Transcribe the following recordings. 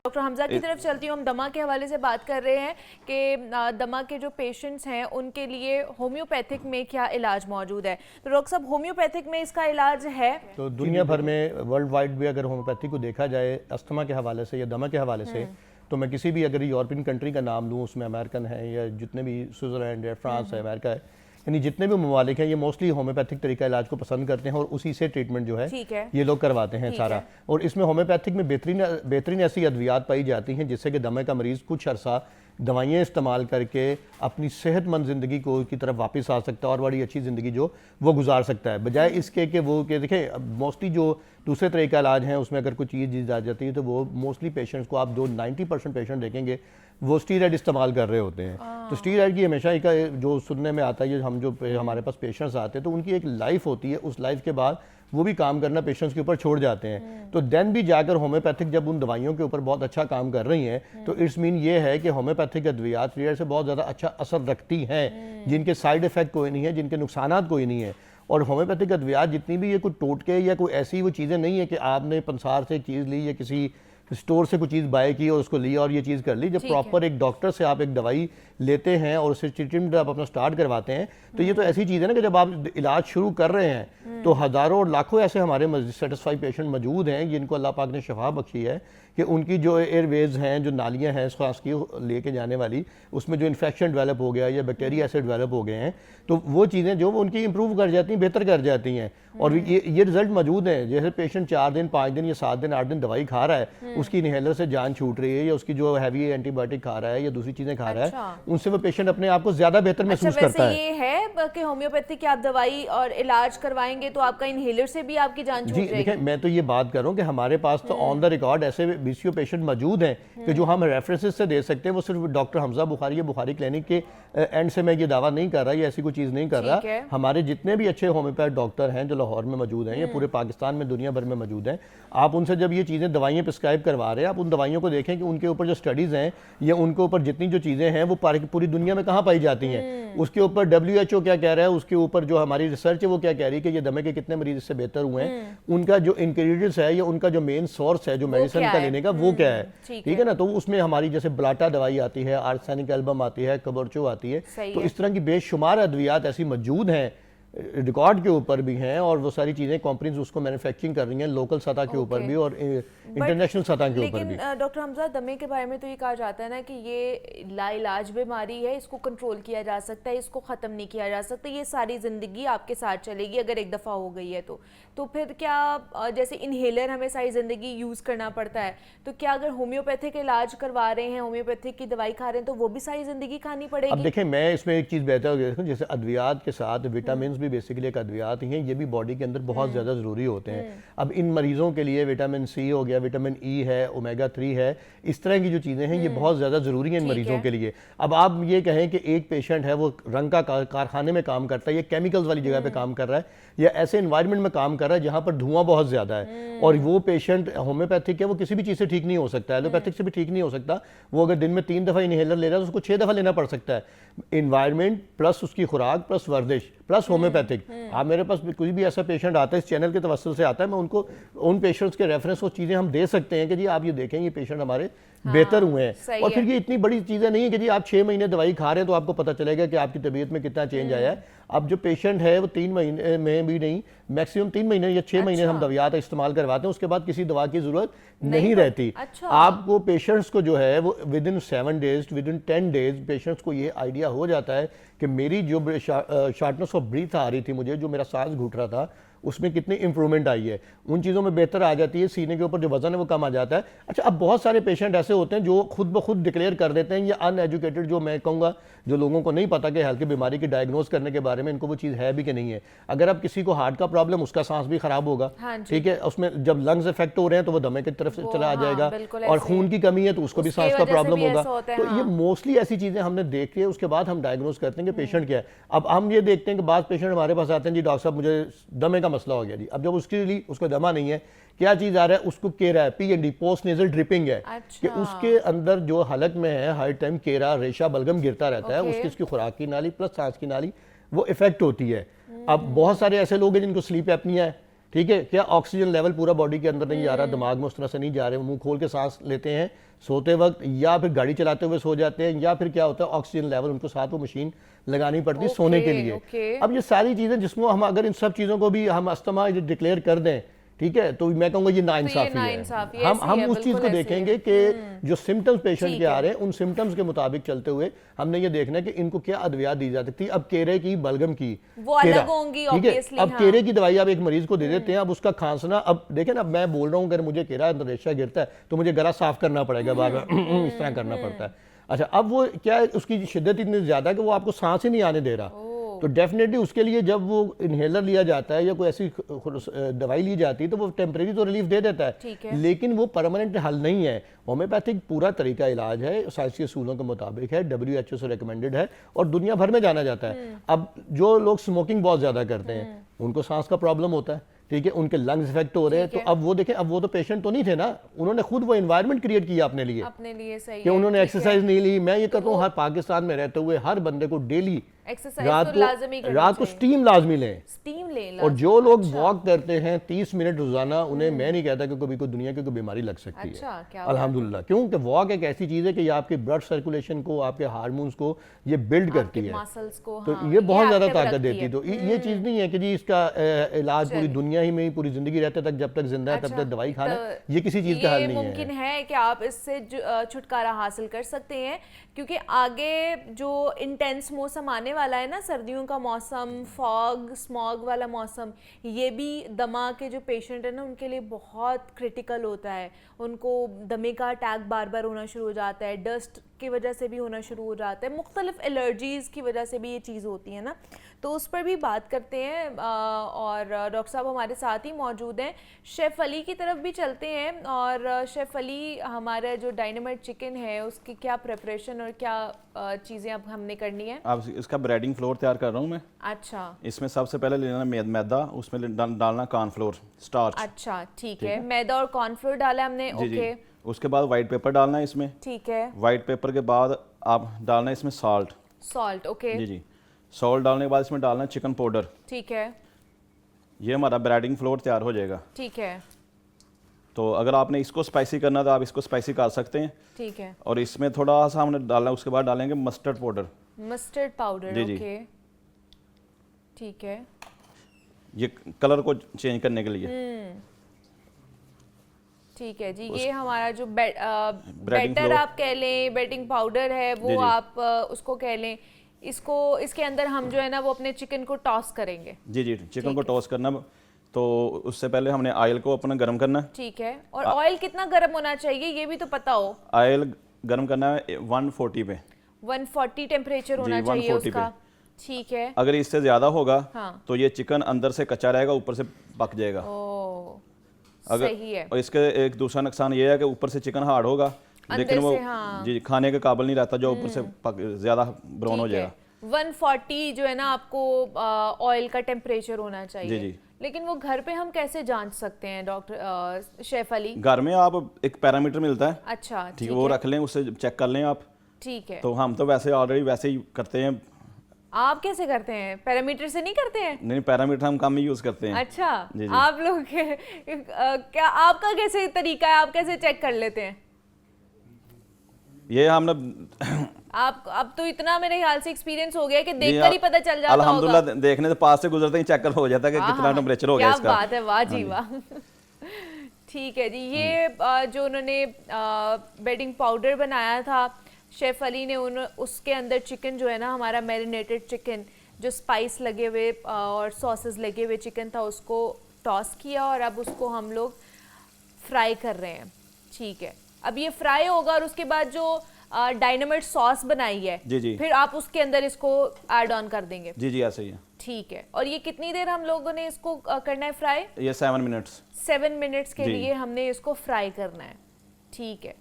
Doctor Hamza की तरफ चलती हूँ। हम दमा के हवाले से बात कर रहे हैं कि दमा के जो पेशेंट्स हैं उनके लिए होम्योपैथिक में क्या इलाज मौजूद है। तो डॉक्टर साहब, होम्योपैथिक में इसका इलाज है? तो दुनिया भर में वर्ल्ड वाइड भी अगर होम्योपैथी को देखा जाए अस्थमा के हवाले से या दमा के हवाले से, तो मैं किसी भी अगर यूरोपियन कंट्री का नाम लूँ, उसमें अमेरिकन है या जितने भी स्विट्ज़रलैंड है, फ्रांस है, अमेरिका है, यानी जितने भी ममालिक हैं ये मोस्टली होम्योपैथिक तरीका इलाज को पसंद करते हैं और उसी से ट्रीटमेंट जो है ये लोग करवाते हैं सारा। और इसमें होम्योपैथिक में बेहतरीन ऐसी अद्वियात पाई जाती हैं जिससे कि दमे का मरीज़ कुछ अरसा दवाइयाँ इस्तेमाल करके अपनी सेहतमंद ज़िंदगी को की तरफ वापस आ सकता है और बड़ी अच्छी ज़िंदगी जो वो गुजार सकता है, बजाय इसके कि वो कि देखें मोस्टली जो दूसरे तरह का इलाज है उसमें अगर कोई चीज़ आ जाती है तो वो मोस्टली पेशेंट्स को आप 90% पेशेंट देखेंगे वो स्टीरॉयड इस्तेमाल कर रहे होते हैं। तो स्टीरॉयड की हमेशा एक जो सुनने में आता है, हम जो हमारे पास पेशेंट्स आते हैं तो उनकी एक लाइफ होती है, उस लाइफ के बाद वो भी काम करना पेशेंट्स के ऊपर छोड़ जाते हैं। तो देन भी जाकर होम्योपैथिक जब उन दवाइयों के ऊपर बहुत अच्छा काम कर रही हैं तो इट्स मीन ये है कि होम्योपैथिक अद्वियात स्टीरॉयड से बहुत ज़्यादा अच्छा असर रखती हैं, जिनके साइड इफ़ेक्ट कोई नहीं है, जिनके नुकसानात कोई नहीं है। और होम्योपैथिक अद्वियात जितनी भी ये कोई टोटके या कोई ऐसी वो चीज़ें नहीं है कि आपने पंसार से एक चीज़ ली या किसी स्टोर से कुछ चीज़ बाय की और उसको लिया और ये चीज़ कर ली। जब प्रॉपर एक डॉक्टर से आप एक दवाई लेते हैं और उससे ट्रीटमेंट आप अपना स्टार्ट करवाते हैं तो ये तो ऐसी चीज़ है ना कि जब आप इलाज शुरू कर रहे हैं तो हज़ारों और लाखों ऐसे हमारे सेटिस्फाइड पेशेंट मौजूद हैं जिनको अल्लाह पाक ने शफा बख्शी है कि उनकी जो एयरवेज हैं, जो नालियाँ हैं सांस की लेके जाने वाली, उसमें जो इन्फेक्शन डेवलप हो गया या बैक्टीरिया ऐसे डेवलप हो गए हैं तो वो चीज़ें जो उनकी इंप्रूव कर जाती हैं, बेहतर कर जाती हैं। और ये रिजल्ट मौजूद हैं। जैसे पेशेंट 4 दिन 5 दिन या 7 दिन 8 दिन दवाई खा रहा है, उसकी इनहेलर से जान छूट रही है या उसकी जो हैवी एंटीबायोटिक खा रहा है या दूसरी चीज़ें खा रहा है, उनसे वो पेशेंट अपने आप को ज़्यादा बेहतर महसूस करता है। ये है कि होम्योपैथी की आप दवाई और इलाज करवाएंगे तो आपका इनहेलर से भी आपकी जान छूट जाएगी। देखिए, मैं तो ये बात कर रहा हूँ कि हमारे पास तो ऑन द रिकॉर्ड ऐसे बीसीओ पेशेंट मौजूद हैं कि जो हम रेफरेंसेस से दे सकते हैं। वो सिर्फ डॉक्टर हमजा बुखारी या बुखारी क्लिनिक के एंड से मैं ये दावा नहीं कर रहा, ये ऐसी कोई चीज़ नहीं कर रहा। हमारे जितने भी अच्छे होम्योपैथ डॉक्टर हैं जो लाहौर में मौजूद हैं या पूरे पाकिस्तान में दुनिया भर में मौजूद हैं, आप उनसे जब ये चीज़ें दवाइयाँ प्रिस्क्राइब करवा रहे हैं, आप उन दवाइयों को देखें कि उनके ऊपर जो स्टडीज़ हैं या उनके ऊपर जितनी जो चीज़ें हैं वो पूरी दुनिया में कहाँ पाई जाती हैं। उसके ऊपर WHO क्या कह रहा है, उसके ऊपर जो हमारी रिसर्च है वो क्या कह रही है कि ये दमे के कितने मरीज इससे बेहतर हुए हैं, उनका जो इंग्रेडिएंट्स है या उनका जो मेन सोर्स है जो मेडिसिन का लेने का वो क्या है, ठीक है ना। तो उसमें हमारी जैसे ब्लाटा दवाई आती है, आर्सेनिक एल्बम आती है, कबरचो आती है, तो इस तरह की बेशुमार अद्वियात ऐसी मौजूद हैं, रिकॉर्ड के ऊपर भी हैं और वो सारी चीज़ें कंपनीज उसको मैन्युफैक्चरिंग कर रही हैं लोकल सतह के ऊपर भी और इंटरनेशनल सतह के ऊपर भी। डॉक्टर हमजा, दमे के बारे में तो ये कहा जाता है ना कि ये लाइलाज बीमारी है, इसको कंट्रोल किया जा सकता है, इसको ख़त्म नहीं किया जा सकता, ये सारी ज़िंदगी आपके साथ चलेगी अगर एक दफ़ा हो गई है तो फिर क्या जैसे इनहेलर हमें सारी ज़िंदगी यूज़ करना पड़ता है, तो क्या अगर होम्योपैथिक इलाज करवा रहे हैं, होम्योपैथिक की दवाई खा रहे हैं तो वो भी सारी ज़िंदगी खानी पड़ेगी? अब देखें, मैं इसमें एक चीज़ बेहतर देखूँ, जैसे अद्वियात के साथ विटामिन भी बेसिकली एक अद्वियात ही हैं, ये भी बॉडी के अंदर बहुत ज़्यादा ज़रूरी होते हैं। अब इन मरीज़ों के लिए विटामिन सी हो गया, विटामिन ई है, ओमेगा 3 है, इस तरह की जो चीज़ें हैं ये बहुत ज़्यादा ज़रूरी हैं इन मरीज़ों के लिए। अब आप ये कहें कि एक पेशेंट है वो रंग का कारखाने में काम करता है या केमिकल्स वाली जगह पे काम कर रहा है या ऐसे इन्वायरमेंट में काम कर रहा है जहाँ पर धुआं बहुत ज़्यादा है और वो पेशेंट होम्योपैथिक है, वो किसी भी चीज़ से ठीक नहीं हो सकता, एलोपैथिक से भी ठीक नहीं हो सकता। वो अगर दिन में 3 दफ़ा इनहेलर ले रहा है तो उसको 6 दफ़ा लेना पड़ सकता है। इन्वायरमेंट प्लस उसकी खुराक प्लस वर्जिश प्लस होम्योपैथिक। आप मेरे पास कोई भी ऐसा पेशेंट आता है, इस चैनल के तवस्सुल से आता है, मैं उनको उन पेशेंट्स के रेफरेंस वो चीज़ें हम दे सकते हैं कि जी आप ये देखें ये पेशेंट हमारे बेहतर हुए हैं। और फिर ये इतनी बड़ी चीज़ें नहीं है कि जी आप 6 महीने दवाई खा रहे हैं तो आपको पता चलेगा कि आपकी तबीयत में कितना चेंज आया है। अब जो पेशेंट है वो 3 महीने में भी नहीं, मैक्सिमम 3 महीने या 6 महीने हम दवाइयात इस्तेमाल करवाते हैं, उसके बाद किसी दवा की ज़रूरत नहीं रहती। आपको पेशेंट्स को जो है वो with in 7 days with in 10 days patients को ये आइडिया हो जाता है कि मेरी जो शॉर्टनेस ऑफ ब्रीथ आ रही थी, मुझे जो मेरा सांस घुट रहा था उसमें कितनी इंप्रूवमेंट आई है, उन चीज़ों में बेहतर आ जाती है, सीने के ऊपर जो वजन है वो कम आ जाता है। अच्छा, अब बहुत सारे पेशेंट ऐसे होते हैं जो खुद ब खुद डिक्लेयर कर देते हैं, ये अनएजुकेटेड, जो मैं कहूँगा जो लोगों को नहीं पता कि हल्की बीमारी की डायग्नोज करने के बारे में इनको वो चीज़ है भी कि नहीं है। अगर अब किसी को हार्ट का प्रॉब्लम, उसका सांस भी खराब होगा, ठीक है, उसमें जब लंग्स इफेक्ट हो रहे हैं तो वो दमे की तरफ से चला आ जाएगा, और खून की कमी है तो उसको भी सांस का प्रॉब्लम होगा। तो ये मोस्टली ऐसी चीज़ें हमने देख के उसके बाद हम डायग्नोज करते हैं कि पेशेंट क्या है। अब हम ये देखते हैं कि बाद पेशेंट हमारे पास आते हैं, जी डॉक्टर साहब मुझे दमे का मसला हो गया जी। अब जब उसके लिए उसको दमा नहीं है, क्या चीज आ रहा है, उसको केरा है, PND पोस्ट नेजल ड्रिपिंग है। कि उसके अंदर जो हलक में है हर टाइम केरा रेशा बलगम गिरता रहता है, उसकी खुराक की नाली प्लस सांस की नाली वो इफेक्ट होती है। अब बहुत सारे ऐसे लोग हैं जिनको स्लीप एपनिया है ठीक है, क्या ऑक्सीजन लेवल पूरा बॉडी के अंदर नहीं जा रहा, दिमाग में उस तरह से नहीं जा रहे, मुंह खोल के सांस लेते हैं सोते वक्त, या फिर गाड़ी चलाते हुए सो जाते हैं, या फिर क्या होता है ऑक्सीजन लेवल उनको साथ वो मशीन लगानी पड़ती है सोने के लिए। अब ये सारी चीज़ें जिसमें हम अगर इन सब चीज़ों को भी हम अस्थमा डिक्लेयर कर दें, ठीक है, तो मैं कहूँगा ये नाइंसाफी है। हम उस चीज़ को देखेंगे कि जो सिम्टम्स पेशेंट के आ रहे हैं उन सिम्टम्स के मुताबिक चलते हुए हमने ये देखना है कि इनको क्या अद्वियात दी जा सकती है। अब केरे की, बलगम की, वो अलग होंगी, ठीक है, अब केरे की दवाई आप एक मरीज को दे देते हैं, अब उसका खांसना, अब देखें ना, मैं बोल रहा हूँ अगर मुझे केरा रेशा गिरता है तो मुझे गला साफ करना पड़ेगा, बार बार इस तरह करना पड़ता है। अच्छा, अब वो क्या है, उसकी शिद्दत इतनी ज्यादा है कि वो आपको सांस ही नहीं आने दे रहा, तो डेफिनेटली उसके लिए जब वो इनहेलर लिया जाता है या कोई ऐसी दवाई ली जाती है तो वो टेम्परेरी तो रिलीफ दे देता है, लेकिन वो परमानेंट हल नहीं है। होम्योपैथिक पूरा तरीका इलाज है, साइंसी असूलों के मुताबिक है, WHO से रिकमेंडेड है और दुनिया भर में जाना जाता है। अब जो लोग स्मोकिंग बहुत ज़्यादा करते हैं उनको सांस का प्रॉब्लम होता है, ठीक है, उनके लंग्स इफेक्ट हो रहे हैं, तो अब वो देखें, अब वो तो पेशेंट तो नहीं थे ना, उन्होंने खुद वो एनवायरनमेंट क्रिएट किया अपने लिए सही कि उन्होंने एक्सरसाइज नहीं ली। मैं ये करता हूँ हर पाकिस्तान में रहते हुए हर बंदे को डेली रात को स्टीम लाजमी लें, और जो लोग वॉक करते हैं 30 मिनट रोजाना, उन्हें मैं नहीं कहता कि कभी कोई दुनिया की कोई बीमारी लग सकती है, अल्हम्दुलिल्लाह, क्योंकि वॉक एक ऐसी चीज है कि ये आपके ब्लड सर्कुलेशन को, आपके हार्मोन्स को ये बिल्ड करती है, तो ये बहुत ज्यादा ताकत देती है। तो ये चीज नहीं है कि जी इसका इलाज पूरी दुनिया ही में, पूरी जिंदगी रहते तक, जब तक जिंदा है तब तक दवाई खाना, ये किसी चीज का हल नहीं है। मुमकिन है कि आप इससे छुटकारा हासिल कर सकते हैं, क्योंकि आगे जो इंटेंस मौसम आने वाला है ना, सर्दियों का मौसम, फॉग, स्मॉग वाला मौसम, ये भी दमा के जो पेशेंट है ना उनके लिए बहुत क्रिटिकल होता है। उनको दमे का अटैक बार बार होना शुरू हो जाता है, डस्ट की वजह से भी होना शुरू हो जाता है, मुख्तलिफ एलर्जीज़ की वजह से भी ये चीज़ होती है ना, तो उस पर भी बात करते हैं। और डॉक्टर साहब हमारे साथ ही मौजूद हैं। शेफ़ अली की तरफ भी चलते हैं, और शेफ़ अली, हमारा जो डायनामाइट चिकन है उसकी क्या प्रिपरेशन और क्या चीज़ें अब हमने करनी है? अब इसका ब्रेडिंग फ्लोर तैयार कर रहा हूँ मैं। अच्छा, इसमें सबसे पहले लेना मैदा, उसमें डालना कॉर्नफ्लोर स्टार्च। अच्छा, ठीक है, मैदा और कॉर्नफ्लोर डाला हमने, ओके। उसके बाद वाइट पेपर डालना है इसमें, ठीक है। वाइट पेपर के बाद आप डालना है इसमें सॉल्ट, ओके। जी, सॉल्ट डालने के बाद इसमें डालना है चिकन पाउडर, ठीक है। ये हमारा ब्रेडिंग फ्लोर तैयार हो जाएगा, ठीक है। तो अगर आपने इसको स्पाइसी करना तो आप इसको स्पाइसी कर सकते हैं, ठीक है। और इसमें थोड़ा सा हमने डालना, उसके बाद डालेंगे मस्टर्ड पाउडर, जी, ओके, ठीक है, ये कलर को चेंज करने के लिए। ठीक है जी, ये हमारा जो बैटर आप कह लें, बेटिंग पाउडर है वो आप उसको कह लें। इसके अंदर हम जो है ना वो अपने चिकन को टॉस करेंगे। जी, चिकन को टॉस करना, तो उससे पहले हमने ऑयल को अपना गर्म करना है। ठीक है, और ऑयल कितना गर्म होना चाहिए ये भी तो पता हो? ऑयल गर्म करना है 140 पे, 140 टेम्परेचर होना चाहिए उसका, ठीक है। अगर इससे ज्यादा होगा तो ये चिकन अंदर से कच्चा रहेगा, ऊपर से पक जाएगा। अगर सही है। और इसके एक दूसरा नुकसान ये है कि ऊपर से चिकन हार्ड होगा, लेकिन वो जी खाने के काबिल नहीं रहता, जो ऊपर से ज्यादा ब्राउन हो जाएगा। 140 जो है ना आपको ऑयल का टेम्परेचर होना चाहिए। जी। लेकिन वो घर पे हम कैसे जांच सकते हैं डॉक्टर शेफ अली? घर में आप एक पैरामीटर मिलता है, अच्छा, ठीक है, वो रख लें, उससे चेक कर लें आप, ठीक है। तो हम तो वैसे ऑलरेडी वैसे ही करते हैं। आप कैसे करते हैं? पैरामीटर से नहीं करते हैं? नहीं, पैरामीटर हम कम ही यूज करते हैं। अच्छा, आप लोग क्या, आपका कैसे तरीका है, आप कैसे चेक कर लेते हैं? ये हमने आप अब तो इतना मेरे ख्याल से एक्सपीरियंस हो गया कि देखकर ही पता चल जाता होगा। अल्हम्दुलिल्लाह, देखने से पास से गुजरते ही चेक हो जाता है कि कितना टेम्परेचर हो गया इसका। क्या बात है, वाह जी वाह। ठीक है जी, ये जो उन्होंने बेडिंग पाउडर बनाया था शेफ अली ने, उसके अंदर चिकन जो है ना हमारा मैरिनेटेड चिकन, जो स्पाइस लगे हुए और सॉसेस लगे हुए चिकन था, उसको टॉस किया और अब उसको हम लोग फ्राई कर रहे हैं। ठीक है, अब ये फ्राई होगा और उसके बाद जो डायनामाइट सॉस बनाई है, जी, फिर आप उसके अंदर इसको ऐड ऑन कर देंगे। जी, ऐसा ही है। ठीक है, और ये कितनी देर हम लोगों ने इसको करना है फ्राई? ये 7 मिनट्स। 7 मिनट्स के लिए हमने इसको फ्राई करना है। ठीक है,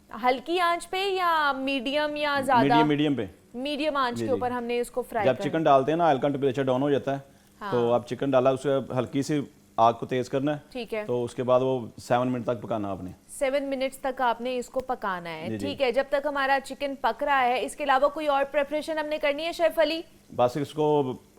हल्की आंच पे या मीडियम या ज्यादा? मीडियम पे, मीडियम आंच के ऊपर हमने इसको फ्राई जब चिकन डालते हैं ना, ऑयल का टेम्परेचर डाउन हो जाता है, तो आप चिकन डाला, उसे हल्की सी आग को तेज करना है। ठीक है, तो उसके बाद वो 7 मिनट तक पकाना आपने। 7 मिनट्स तक आपने इसको पकाना है। ठीक है, जब तक हमारा चिकन पक रहा है, इसके अलावा कोई और प्रिपरेशन हमने करनी है शेफ अली? बस इसको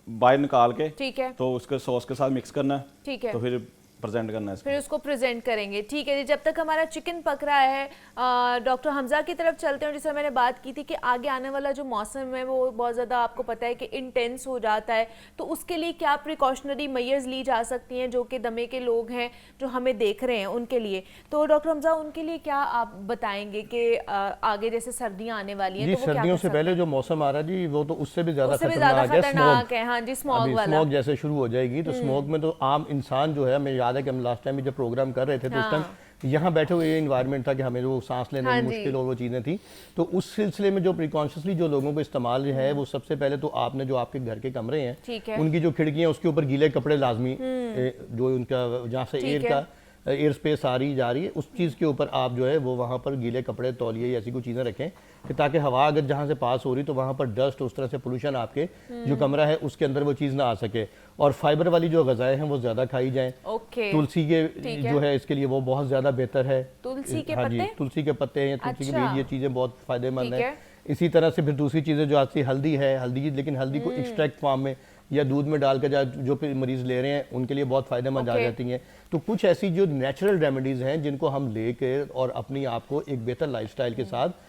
बाहर निकाल के, ठीक है, तो उसके सॉस के साथ मिक्स करना है। ठीक है, तो फिर प्रेजेंट करना है इसको। फिर उसको प्रेजेंट करेंगे। ठीक है जी, जब तक हमारा चिकन पक रहा है डॉक्टर हमजा की तरफ चलते हैं। जैसे मैंने बात की थी कि आगे आने वाला जो मौसम है वो बहुत ज़्यादा आपको पता है कि इंटेंस हो जाता है, तो उसके लिए क्या प्रिकॉशनरी मेजर्स ली जा सकती हैं जो कि दमे के लोग हैं जो हमें देख रहे हैं उनके लिए? तो डॉक्टर हमजा उनके लिए क्या आप बताएंगे कि आगे जैसे सर्दियाँ आने वाली हैं जी, तो वो क्या सर्दियों कर से सकते पहले हैं? जो मौसम आ रहा है जी वो तो उससे भी ज़्यादा उससे भी ज़्यादा खतरनाक है। हाँ जी, स्मॉग वाला। स्मोक जैसे शुरू हो जाएगी तो स्मोक में तो आम इंसान जो है, हमें याद है कि हम लास्ट टाइम भी जब प्रोग्राम कर रहे थे तो उस टाइम यहाँ बैठे हुए ये इन्वायरमेंट था कि हमें जो सांस लेने में मुश्किल और वो चीज़ें थी। तो उस सिलसिले में जो प्रिकॉन्शियसली जो लोगों को इस्तेमाल है वो सबसे पहले तो आपने जो आपके घर के कमरे हैं उनकी जो खिड़कियाँ उसके ऊपर गीले कपड़े लाजमी, जो उनका जहाँ से एयर का एयर स्पेस आ रही जा रही है उस चीज़ के ऊपर आप जो है वो वहाँ पर गीले कपड़े, तौलिए या ऐसी कोई चीज़ें रखें कि ताकि हवा अगर जहाँ से पास हो रही तो वहाँ पर डस्ट, उस तरह से पोल्यूशन आपके जो कमरा है उसके अंदर वो चीज़ ना आ सके। और फाइबर वाली जो गज़ाएं हैं वो ज़्यादा खाई जाएं। तुलसी के जो है इसके लिए वो बहुत ज़्यादा बेहतर है। तुलसी के हाँ जी, पत्ते, तुलसी के पत्ते हैं, तुलसी के बीज, ये चीज़ें बहुत फ़ायदेमंद ठीक हैं। इसी तरह से फिर दूसरी चीज़ें जो आती है हल्दी है, हल्दी, लेकिन हल्दी को एक्सट्रैक्ट फॉर्म में या दूध में डालकर जो मरीज़ ले रहे हैं उनके लिए बहुत फ़ायदेमंद आ जाती हैं। तो कुछ ऐसी जो नेचुरल रेमेडीज़ हैं जिनको हम लेके और अपनी आप को एक बेहतर लाइफस्टाइल के साथ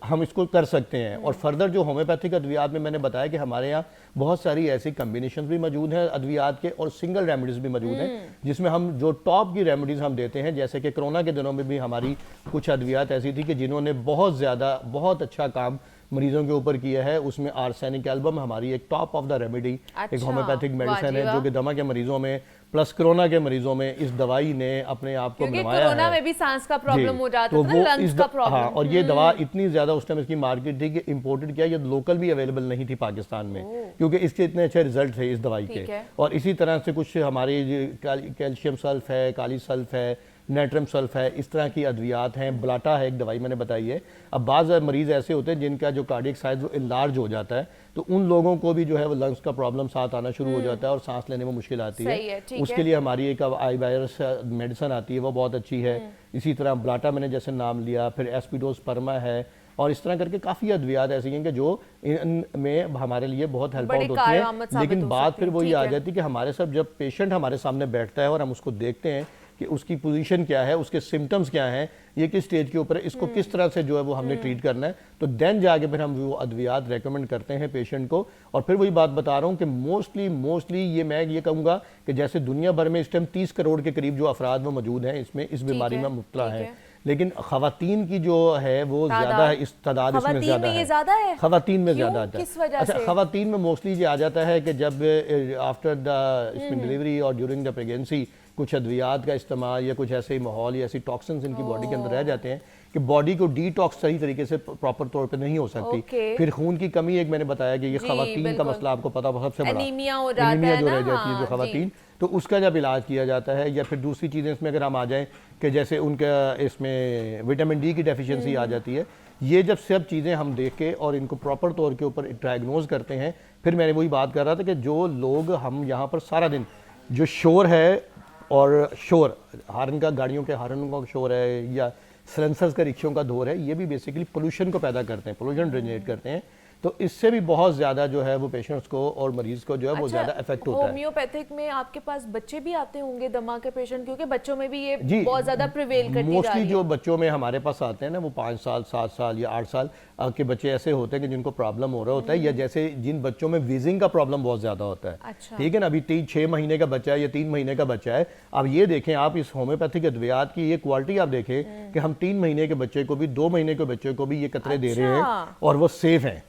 हम इसको कर सकते हैं। और फर्दर जो होम्योपैथिक अद्वियात में मैंने बताया कि हमारे यहाँ बहुत सारी ऐसी कम्बिनेशन भी मौजूद हैं अद्वियात के और सिंगल रेमेडीज़ भी मौजूद हैं जिसमें हम जो टॉप की रेमेडीज़ हम देते हैं। जैसे कि कोरोना के दिनों में भी हमारी कुछ अद्वियात ऐसी थी कि जिन्होंने बहुत अच्छा काम मरीजों के ऊपर किया है। उसमें आर्सेनिक एल्बम हमारी एक टॉप ऑफ द रेमेडी, एक होम्योपैथिक मेडिसिन है जो कि दमा के मरीजों में प्लस कोरोना के मरीजों में इस दवाई ने अपने आप को बनवाया है। कोरोना में भी सांस का प्रॉब्लम हो जाता था, लंग्स का प्रॉब्लम। हाँ, और ये दवा इतनी ज्यादा उस टाइम इसकी मार्केट थी कि इंपोर्टेड किया, ये लोकल भी अवेलेबल नहीं थी पाकिस्तान में क्योंकि इसके इतने अच्छे रिजल्ट थे इस दवाई के। और इसी तरह से कुछ हमारे कैल्शियम सल्फ है, काली सल्फ है, नेट्रम सल्फ है, इस तरह की अद्वियात हैं। ब्लाटा है एक दवाई मैंने बताई है। अब बाज़ मरीज़ ऐसे होते हैं जिनका जो कार्डियक साइज वो इनलार्ज हो जाता है तो उन लोगों को भी जो है वो लंग्स का प्रॉब्लम साथ आना शुरू हो जाता है और सांस लेने में मुश्किल आती है। उसके लिए हमारी एक आई वायरस मेडिसिन आती है वो बहुत अच्छी है। इसी तरह ब्लाटा मैंने जैसे नाम लिया, फिर एस्पिडोस परमा है और इस तरह करके काफ़ी अद्वियात ऐसी हैं कि जो इनमें हमारे लिए बहुत हेल्प आउट होती है। लेकिन बात फिर वही आ जाती है कि हमारे साथ जब पेशेंट हमारे सामने बैठता है और हम उसको देखते हैं कि उसकी पोजीशन क्या है, उसके सिम्टम्स क्या हैं, ये किस स्टेज के ऊपर है, इसको किस तरह से जो है वो हमने ट्रीट करना है, तो देन जाके फिर हम वो अद्वियात रेकमेंड करते हैं पेशेंट को। और फिर वही बात बता रहा हूँ कि मोस्टली ये मैं ये कहूँगा कि जैसे दुनिया भर में इस टाइम 30 करोड़ के करीब जो अफराद वो मौजूद हैं इसमें इस बीमारी में मुब्तला हैं, लेकिन खवातीन की जो है वो ज्यादा है, इस तादाद इसमें ज्यादा है। खवातीन में ज्यादा आता है। अच्छा, खवातीन में मोस्टली ये आ जाता है कि जब आफ्टर द इसमें डिलीवरी और ड्यूरिंग द प्रेगनेंसी कुछ अद्वियात का इस्तेमाल या कुछ ऐसे ही माहौल या ऐसी टॉक्सिन्स इनकी बॉडी के अंदर रह जाते हैं कि बॉडी को डिटॉक्स सही तरीके से प्रॉपर तौर पे नहीं हो सकती। फिर खून की कमी, एक मैंने बताया कि ये खवातीन का मसला आपको पता है सबसे बड़ा, एनीमिया जो रह जाती है जो खवातीन, तो उसका जब इलाज किया जाता है। या फिर दूसरी चीज़ें इसमें अगर हम आ जाएं कि जैसे उनका इसमें विटामिन डी की डेफिशिएंसी आ जाती है, ये जब सब चीज़ें हम देख के और इनको प्रॉपर तौर के ऊपर डायग्नोज करते हैं, फिर मैंने वही बात कर रहा था कि जो लोग हम यहाँ पर सारा दिन जो शोर है और शोर हार्न का, गाड़ियों के हार्न का शोर है या सिलेंसर्स का, रिक्शों का दौर है, ये भी बेसिकली पोल्यूशन को पैदा करते हैं, पोल्यूशन जनरेट करते हैं। तो इससे भी बहुत ज्यादा जो है वो पेशेंट्स को और मरीज को जो है वो ज्यादा इफेक्ट होता है। होम्योपैथिक में आपके पास बच्चे भी आते होंगे दमा के पेशेंट, क्योंकि बच्चों में भी ये बहुत ज्यादा प्रिवेल करती जा रही है। मोस्टली जो बच्चों में हमारे पास आते हैं ना वो 5 साल 7 साल या 8 साल के बच्चे ऐसे होते हैं कि जिनको प्रॉब्लम हो रहा होता है, या जैसे जिन बच्चों में वीजिंग का प्रॉब्लम बहुत ज्यादा होता है। ठीक है ना, अभी 6 महीने का बच्चा है या 3 महीने का बच्चा है। अब ये देखें आप इस होम्योपैथिक अद्वियात की ये क्वालिटी आप देखें कि हम 3 महीने के बच्चे को भी 2 महीने के बच्चे को भी ये कतरे दे रहे हैं और वो सेफ हैं।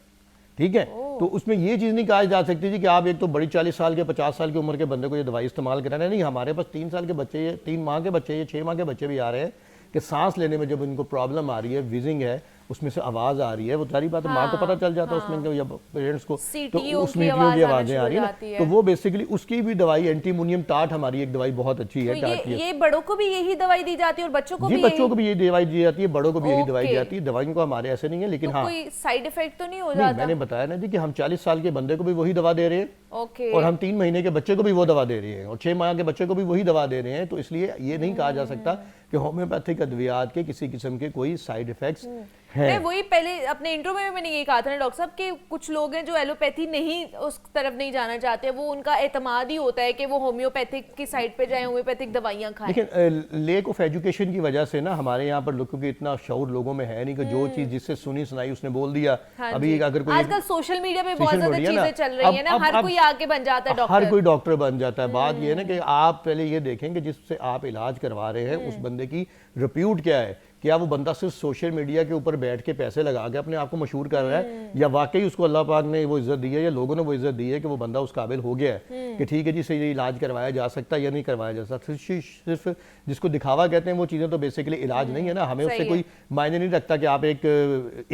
ठीक है, तो उसमें ये चीज़ नहीं कहा जा सकती थी कि आप एक तो बड़ी 40 साल के 50 साल की उम्र के बंदे को ये दवाई इस्तेमाल कराना। नहीं, हमारे पास 3 साल के बच्चे, 3 माह के बच्चे, 6 माह के बच्चे भी आ रहे हैं कि सांस लेने में जब इनको प्रॉब्लम आ रही है, विजिंग है, उसमें से आवाज आ रही है, वो सारी बात माँ को पता चल जाता है उसमें या पेरेंट्स को, तो उसमें की आवाजें आ रही है ना, तो वो बेसिकली उसकी भी दवाई एंटीमोनियम टाट हमारी एक दवाई बहुत अच्छी है। टाट की ये बड़ों को भी यही दवाई दी जाती है और बच्चों को भी? बच्चों को भी यही दवाई दी जाती है, बड़ों को भी यही दवाई दी जाती है। दवाइयों को हमारे ऐसे नहीं है, लेकिन हाँ कोई साइड इफेक्ट तो नहीं हो जाता? मैंने बताया ना जी कि हम 40 साल के बंदे को भी वही दवा दे रहे हैं और हम 3 महीने के बच्चे को भी वो दवा दे रहे हैं और 6 माह के बच्चे को भी वही दवा दे रहे हैं। तो इसलिए ये नहीं कहा जा सकता कि होम्योपैथिक अद्वियात के किसी किस्म के कोई साइड इफेक्ट्स है। मैं वही पहले अपने इंट्रो में भी मैंने ये कहा था ना डॉक्टर साहब कि कुछ लोग हैं जो एलोपैथी नहीं उस तरफ नहीं जाना चाहते, वो उनका एतमाद ही होता है कि वो होम्योपैथिक की साइड पे जाएं, होम्योपैथिक दवाइयां खाएं। लेकिन लेक ऑफ एजुकेशन की वजह से ना हमारे यहाँ पर लोगों की इतना शऊर लोगों में है नहीं कि जो चीज जिससे सुनी सुनाई उसने बोल दिया। हाँ अभी जी। अगर कोई आजकल सोशल मीडिया पे बहुत सोशल ज्यादा मीडिया चीजें चल रही है ना, हर कोई आके बन जाता है डॉक्टर। हर कोई डॉक्टर बन जाता है। बात ये है ना कि आप पहले ये देखें कि जिससे आप इलाज करवा रहे हैं उस बंदे की रिप्यूट क्या है, क्या वो बंदा सिर्फ सोशल मीडिया के ऊपर बैठ के पैसे लगा के अपने आप को मशहूर कर रहा है, या वाकई उसको अल्लाह पाक ने वो इज्जत दी है या लोगों ने वो इज्जत दी है कि वो बंदा उस काबिल हो गया है कि ठीक है जी सही इलाज करवाया जा सकता है या नहीं करवाया जा सकता। सिर्फ जिसको दिखावा कहते हैं वो चीज़ें तो बेसिकली इलाज नहीं है ना। हमें उससे कोई मायने नहीं रखता कि आप एक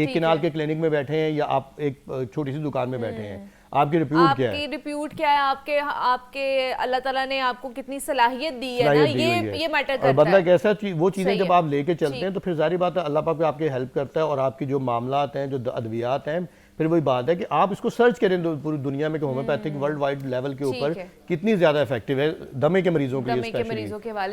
किनाल के क्लिनिक में बैठे हैं या आप एक छोटी सी दुकान में बैठे हैं, आपकी रिप्यूट क्या है, आपकी रिप्यूट क्या है, आपके अल्लाह ताला ने आपको कितनी सलाहियत दी है ना, ये मैटर करता है। बंदा कैसा वो चीज़ें जब आप लेके चलते हैं तो फिर जारी बात है अल्लाह पाक आपकी हेल्प करता है और आपकी जो मामलात हैं, जो अद्वियात हैं, फिर वही बात है कि आप इसको सर्च करें पूरी दुनिया में कि होम्योपैथिक वर्ल्ड वाइड लेवल के ऊपर कितनी ज़्यादा इफेक्टिव है दमे के मरीजों के लिए। दमे के मरीजों के